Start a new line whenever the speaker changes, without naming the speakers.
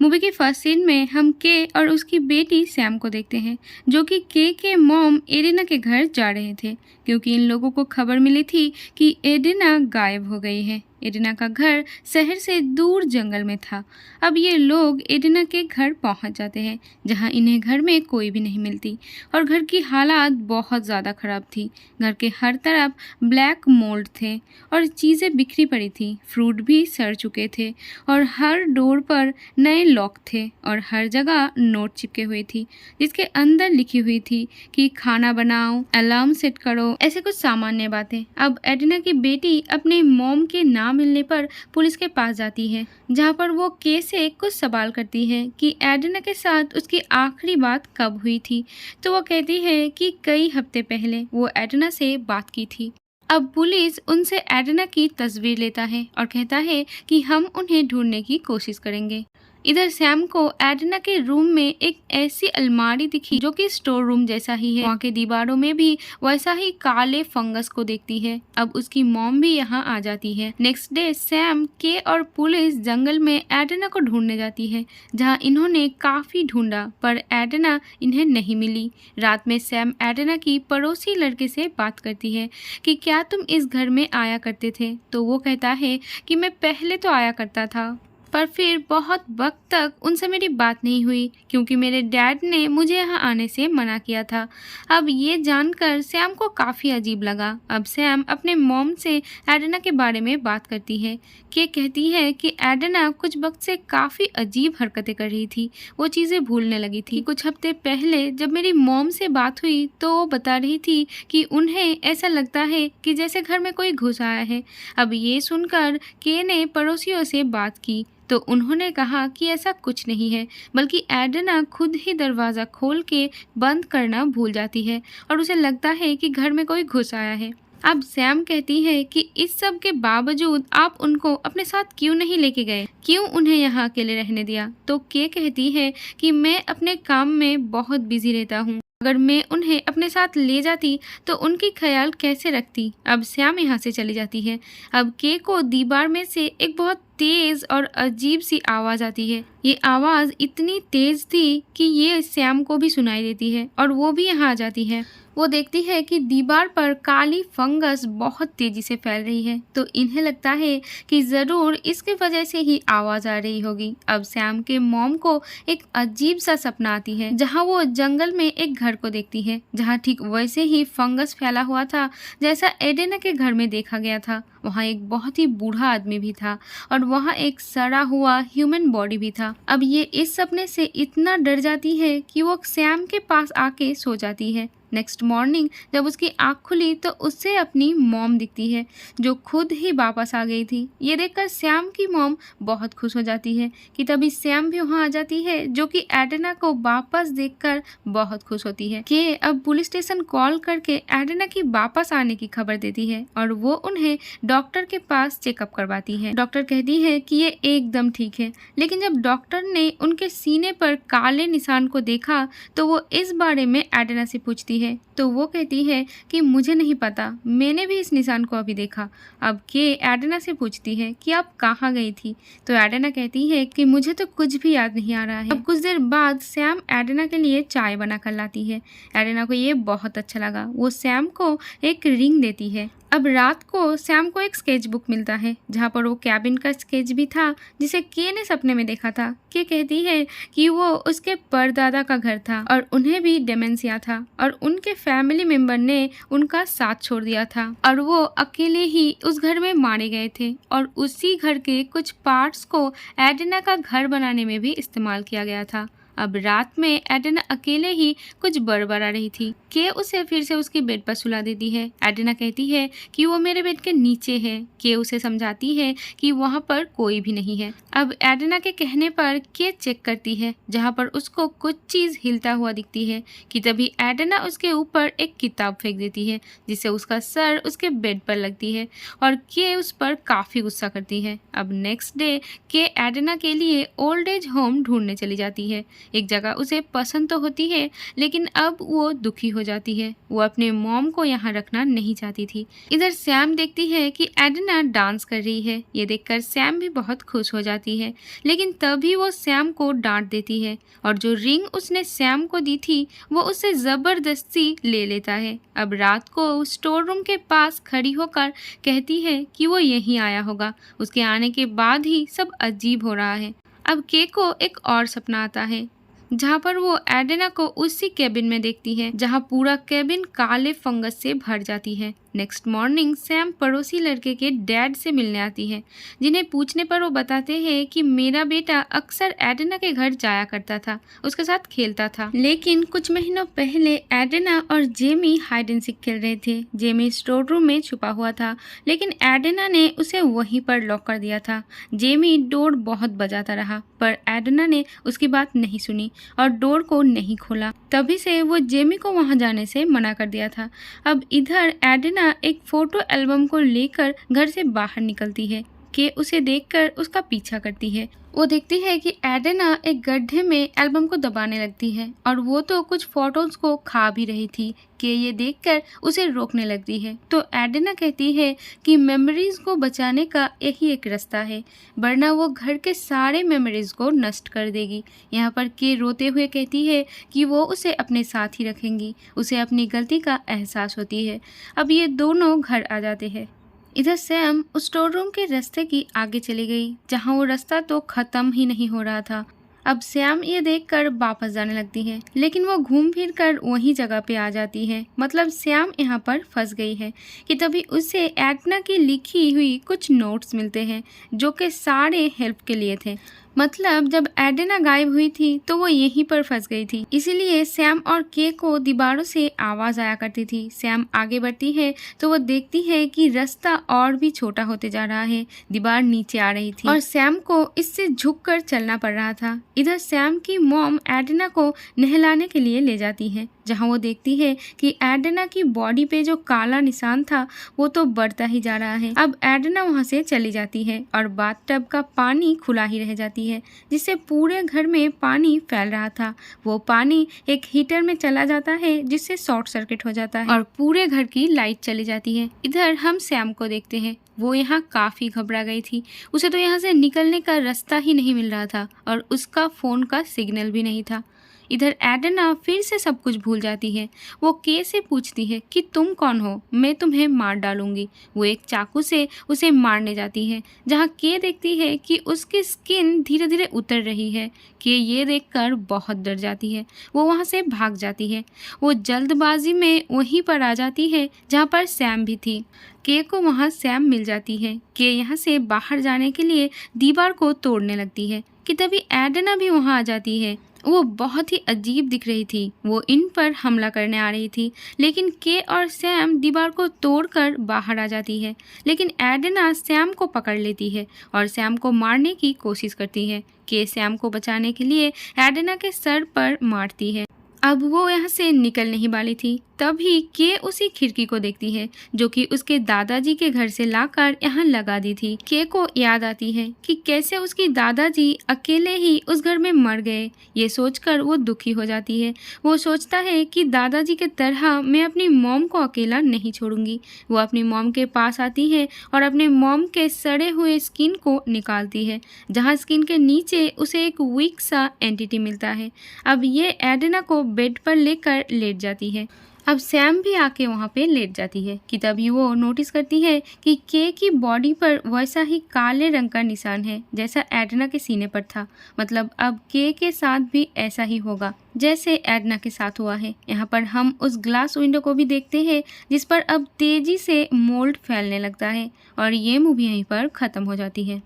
Movie के first scene में हम के और उसकी बेटी सैम को देखते हैं, जो कि के मॉम एरिना के घर जा रहे थे, क्योंकि इन लोगों को खबर मिली थी कि एरिना गायब हो गई है। एरिना का घर शहर से दूर जंगल में था। अब ये लोग एरिना के घर पहुंच जाते हैं, जहां इन्हें घर में कोई भी नहीं मिलती और घर की हालात बहुत ज़्यादा ख़राब थी। घर के हर तरफ ब्लैक मोल्ड थे और चीज़ें बिखरी पड़ी थी। फ्रूट भी सड़ चुके थे और हर डोर पर नए लॉक थे और हर जगह नोट चिपके हुए थी, जिसके अंदर लिखी हुई थी कि खाना बनाओ, अलार्म सेट करो, ऐसे कुछ सामान्य बातें। अब एरिना की बेटी अपने मॉम के ना मिलने पर पुलिस के पास जाती है, जहां पर वो के से कुछ सवाल करती है कि एरिना के साथ उसकी आखिरी बात कब हुई थी। तो वो कहती है कि कई हफ्ते पहले वो एरिना से बात की थी। अब पुलिस उनसे एरिना की तस्वीर लेता है और कहता है कि हम उन्हें ढूंढने की कोशिश करेंगे। इधर सैम को एरिना के रूम में एक ऐसी अलमारी दिखी जो कि स्टोर रूम जैसा ही है। वहाँ के दीवारों में भी वैसा ही काले फंगस को देखती है। अब उसकी मॉम भी यहाँ आ जाती है। नेक्स्ट डे सैम के और पुलिस जंगल में एरिना को ढूंढने जाती है, जहाँ इन्होंने काफी ढूंढा पर एरिना इन्हें नहीं मिली। रात में सैम एरिना की पड़ोसी लड़के से बात करती है कि क्या तुम इस घर में आया करते थे। तो वो कहता है कि मैं पहले तो आया करता था, पर फिर बहुत वक्त तक उनसे मेरी बात नहीं हुई, क्योंकि मेरे डैड ने मुझे यहाँ आने से मना किया था। अब ये जानकर सैम को काफ़ी अजीब लगा। अब सैम अपने मॉम से एरिना के बारे में बात करती है कि कहती है कि एरिना कुछ वक्त से काफ़ी अजीब हरकतें कर रही थी, वो चीज़ें भूलने लगी थी। कुछ हफ्ते पहले जब मेरी मॉम से बात हुई तो वो बता रही थी कि उन्हें ऐसा लगता है कि जैसे घर में कोई घुस आया है। अब ये सुनकर के ने पड़ोसियों से बात की तो उन्होंने कहा कि ऐसा कुछ नहीं है, बल्कि एरिना खुद ही दरवाज़ा खोल के बंद करना भूल जाती है और उसे लगता है कि घर में कोई घुस आया है। अब सैम कहती है कि इस सब के बावजूद आप उनको अपने साथ क्यों नहीं लेके गए, क्यों उन्हें यहाँ अकेले रहने दिया। तो के कहती है कि मैं अपने काम में बहुत बिजी रहता हूँ, अगर मैं उन्हें अपने साथ ले जाती तो उनकी ख्याल कैसे रखती। अब सैम यहाँ से चली जाती है। अब के को दीवार में से एक बहुत तेज और अजीब सी आवाज़ आती है। ये आवाज़ इतनी तेज थी कि ये सैम को भी सुनाई देती है और वो भी यहाँ आ जाती है। वो देखती है कि दीवार पर काली फंगस बहुत तेजी से फैल रही है, तो इन्हें लगता है कि ज़रूर इसकी वजह से ही आवाज़ आ रही होगी। अब सैम के मॉम को एक अजीब सा सपना आती है, जहाँ वो जंगल में एक घर को देखती है, जहाँ ठीक वैसे ही फंगस फैला हुआ था जैसा एरिना के घर में देखा गया था। वहाँ एक बहुत ही बूढ़ा आदमी भी था और वहाँ एक सड़ा हुआ ह्यूमन बॉडी भी था। अब ये इस सपने से इतना डर जाती है कि वो सैम के पास आके सो जाती है। नेक्स्ट मॉर्निंग जब उसकी आँख खुली तो उससे अपनी मॉम दिखती है, जो खुद ही वापस आ गई थी। ये देखकर सैम की मॉम बहुत खुश हो जाती है कि तभी सैम भी वहाँ आ जाती है, जो कि एरिना को वापस देखकर बहुत खुश होती है। कि अब पुलिस स्टेशन कॉल करके एरिना की वापस आने की खबर देती है और वो उन्हें डॉक्टर के पास चेकअप करवाती है। डॉक्टर कहती है कि ये एकदम ठीक है, लेकिन जब डॉक्टर ने उनके सीने पर काले निशान को देखा तो वो इस बारे में एरिना से पूछती है। तो वो कहती है कि मुझे नहीं पता, मैंने भी इस निशान को अभी देखा। अब के एरिना से पूछती है कि आप कहाँ गई थी। तो एरिना कहती है कि मुझे तो कुछ भी याद नहीं आ रहा है। अब कुछ देर बाद सैम एरिना के लिए चाय बना कर लाती है। एरिना को ये बहुत अच्छा लगा। वो सैम को एक रिंग देती है। अब रात को सैम को एक स्केच बुक मिलता है, जहाँ पर वो कैबिन का स्केच भी था जिसे के ने सपने में देखा था। के कहती है कि वो उसके परदादा का घर था और उन्हें भी डेमेंशिया था और उनके फैमिली मेंबर ने उनका साथ छोड़ दिया था और वो अकेले ही उस घर में मारे गए थे और उसी घर के कुछ पार्ट्स को एरिना का घर बनाने में भी इस्तेमाल किया गया था। अब रात में एरिना अकेले ही कुछ बड़बड़ा रही थी। के उसे फिर से उसके बेड पर सुला देती है। एरिना कहती है कि वो मेरे बेड के नीचे है। के उसे समझाती है कि वहाँ पर कोई भी नहीं है। अब एरिना के कहने पर के चेक करती है, जहाँ पर उसको कुछ चीज़ हिलता हुआ दिखती है कि तभी एरिना उसके ऊपर एक किताब फेंक देती है, जिससे उसका सर उसके बेड पर लगती है और के उस पर काफ़ी गुस्सा करती है। अब नेक्स्ट डे के एरिना के लिए ओल्ड एज होम ढूंढने चली जाती है। एक जगह उसे पसंद तो होती है, लेकिन अब वो दुखी हो जाती है। वो अपने मॉम को यहाँ रखना नहीं चाहती थी। इधर सैम देखती है कि एडिना डांस कर रही है। ये देखकर सैम भी बहुत खुश हो जाती है, लेकिन तभी वो सैम को डांट देती है और जो रिंग उसने सैम को दी थी वो उससे जबरदस्ती ले लेता है। अब रात को स्टोर रूम के पास खड़ी होकर कहती है कि वो यहीं आया होगा। उसके आने के बाद ही सब अजीब हो रहा है। अब के को एक और सपना आता है जहाँ पर वो एडिना को उसी केबिन में देखती है जहाँ पूरा केबिन काले फंगस से भर जाती है। नेक्स्ट मॉर्निंग सैम पड़ोसी लड़के के डैड से मिलने आती है, जिन्हें पूछने पर वो बताते हैं कि मेरा बेटा अक्सर एडिना के घर जाया करता था, उसके साथ खेलता था, लेकिन कुछ महीनों पहले एडिना और जेमी हाइड एंड सीक खेल रहे थे। जेमी स्टोर रूम में छुपा हुआ था, लेकिन एडिना ने उसे वहीं पर लॉक कर दिया था। जेमी डोर बहुत बजाता रहा, पर एडिना ने उसकी बात नहीं सुनी और डोर को नहीं खोला। तभी से वो जेमी को वहां जाने से मना कर दिया था। अब इधर एडिना एक फोटो एल्बम को लेकर घर से बाहर निकलती है कि उसे देखकर उसका पीछा करती है। वो देखती है कि एडिना एक गड्ढे में एल्बम को दबाने लगती है और वो तो कुछ फोटोज को खा भी रही थी कि ये देखकर उसे रोकने लगती है। तो एडिना कहती है कि मेमोरीज को बचाने का यही एक रास्ता है, वरना वो घर के सारे मेमोरीज को नष्ट कर देगी। यहाँ पर के रोते हुए कहती है कि वो उसे अपने साथ ही रखेंगी। उसे अपनी गलती का एहसास होती है। अब ये दोनों घर आ जाते हैं। इधर सैम उस स्टोर रूम के रास्ते की आगे चली गई जहां वो रास्ता तो खत्म ही नहीं हो रहा था। अब सैम ये देखकर वापस जाने लगती है, लेकिन वो घूम फिर कर वही जगह पे आ जाती है। मतलब सैम यहाँ पर फंस गई है कि तभी उसे एडिना की लिखी हुई कुछ नोट्स मिलते हैं जो कि सारे हेल्प के लिए थे। मतलब जब एडिना गायब हुई थी तो वो यहीं पर फंस गई थी, इसीलिए सैम और के को दीवारों से आवाज आया करती थी। सैम आगे बढ़ती है तो वो देखती है कि रास्ता और भी छोटा होते जा रहा है, दीवार नीचे आ रही थी और सैम को इससे झुककर चलना पड़ रहा था। इधर सैम की मॉम एडिना को नहलाने के लिए ले जाती है, जहाँ वो देखती है कि एडिना की बॉडी पे जो काला निशान था वो तो बढ़ता ही जा रहा है। अब एडिना वहाँ से चली जाती है और बाथटब का पानी खुला ही रह जाती है, जिससे पूरे घर में पानी फैल रहा था। वो पानी एक हीटर में चला जाता है जिससे शॉर्ट सर्किट हो जाता है और पूरे घर की लाइट चली जाती है। इधर हम सैम को देखते हैं। वो यहाँ काफ़ी घबरा गई थी। उसे तो यहाँ से निकलने का रास्ता ही नहीं मिल रहा था और उसका फ़ोन का सिग्नल भी नहीं था। इधर एडिना फिर से सब कुछ भूल जाती है। वो के से पूछती है कि तुम कौन हो, मैं तुम्हें मार डालूंगी। वो एक चाकू से उसे मारने जाती है, जहाँ के देखती है कि उसकी स्किन धीरे धीरे उतर रही है। के ये देखकर बहुत डर जाती है। वो वहाँ से भाग जाती है। वो जल्दबाजी में वहीं पर आ जाती है जहाँ पर सैम भी थी। के को वहाँ सैम मिल जाती है। के यहाँ से बाहर जाने के लिए दीवार को तोड़ने लगती है कि तभी एडिना भी वहाँ आ जाती है। वो बहुत ही अजीब दिख रही थी। वो इन पर हमला करने आ रही थी, लेकिन के और सैम दीवार को तोड़कर बाहर आ जाती है। लेकिन एडिना सैम को पकड़ लेती है और सैम को मारने की कोशिश करती है। के सैम को बचाने के लिए एडिना के सर पर मारती है। अब वो यहाँ से निकलने ही वाली थी, तभी के उसी खिड़की को देखती है जो कि उसके दादाजी के घर से लाकर यहाँ लगा दी थी। के को याद आती है कि कैसे उसकी दादाजी अकेले ही उस घर में मर गए। ये सोचकर वो दुखी हो जाती है। वो सोचता है कि दादाजी के तरह मैं अपनी मॉम को अकेला नहीं छोड़ूंगी। वो अपनी मॉम के पास आती है और अपने मॉम के सड़े हुए स्किन को निकालती है, जहाँ स्किन के नीचे उसे एक वीक सा एंटिटी मिलता है। अब ये एडिना को बेड पर लेकर लेट जाती है। अब सैम भी आके वहाँ पे लेट जाती है कि तभी वो नोटिस करती है कि के की बॉडी पर वैसा ही काले रंग का निशान है जैसा एडिना के सीने पर था। मतलब अब के साथ भी ऐसा ही होगा जैसे एडिना के साथ हुआ है। यहाँ पर हम उस ग्लास विंडो को भी देखते हैं जिस पर अब तेजी से मोल्ड फैलने लगता है और ये मूवी यहीं पर ख़त्म हो जाती है।